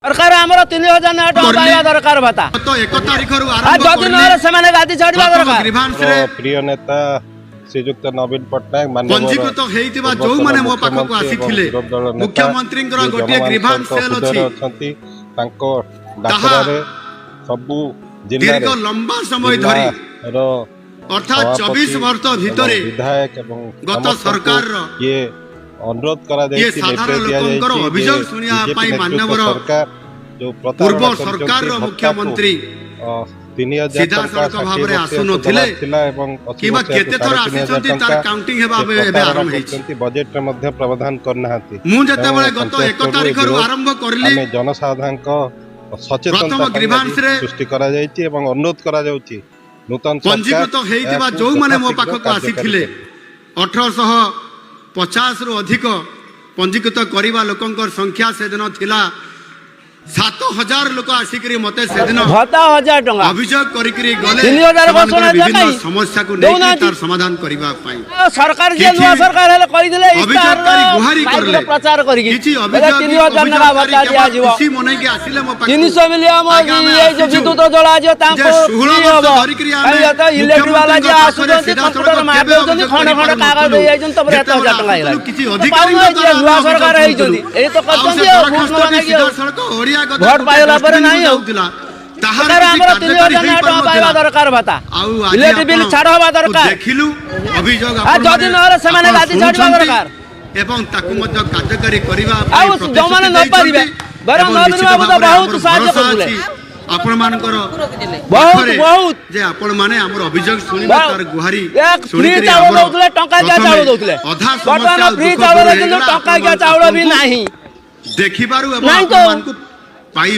सरकार आमर 3000 टका दरकार भत्ता तो 1 तारिख जदि न गादी छाड़ा दरकार प्रिय नेता श्रीजुक्त नवीन पट्टनायक पंजीकृत हेइतिबा जो माने मो पाखक आसीथिले मुख्यमंत्री गोटे ग्रीभांस सेल अछि तांको डाकरारे सबु जिल्ला दीर्घ लंबा समय धरि अर्थात 24 वर्ष भितरे विधायक एवं गत सरकार ये अनुरोध करा ये साधारण लोकंकर अभियोग सुनिया पाई मानवर सरकार जो पूर्व सरकार रो मुख्यमंत्री 3000 सीधा सड़क भाव रे आसु नथिले किबा केते थर आसीचंती तार काउंटिंग हेबा एबे आरंभ हेछि बजेट रे मध्ये प्रावधान करनाहाती मु जते बेले गत 1 तारिख रु आरंभ करली हमें जनसाधारण को सचेतनता ग्रीभांस रे सृष्टि करा जायछि एवं अनुरोध करा जाउछि नूतन पंजीकृत हेइतिबा जो माने मो पाखक आसीथिले 1850 रु अधिक पंजीकृत करिबा लोकंकर संख्या से दिन थिला 7000 लोक आसिकरी मते से दिन भत्ता 1000 टका अभियोग करिकरी गले 3000 घोषणा विभिन्न समस्या को लेके तार समाधान करिबा पाई सरकार जे नुवा सरकार हेले कहि दिले अभियोगकारी गुहारी करले प्रचार करिकि किछि अभियोग 3000 टका भत्ता दिया जिवो खुशी मनै के आसिले मो पाख 300 मिलियन ये जो विद्युत जला जो तांको 16 वर्ष धरिकरी आमे तो इलेक्ट्रिक वाला जे आसुजंती कंप्यूटर मार देउजंती खंड खंड कागज दे जाइजन तब 7000 टका आइला किछि अधिकारी नुवा सरकार हेइजंती ए तो करजंती भोट पाइला पर नाही होउतिला सरकार हमर 3000 टका पाइबा दरकार भत्ता इलेक्ट्रिक बिल छाड़ होबा दरकार देखिलु अभियोग जदि न सेमाने गादी छाड़बा दरकार एवं ताकु मध्य कार्यकारी करिबा आउ जमाने न पारिबे बरम नवीन बाबू तो बहुत साहाय्य करले आपण मानकर बहुत जे आपण माने हमर अभियोग सुनिबा तार गुहारी फ्री चावल दउतले टंका क्या चावल दउतले वर्तमान फ्री चावल किलो टंका क्या चावल भी नाही देखिबारु आपण मानकु पाई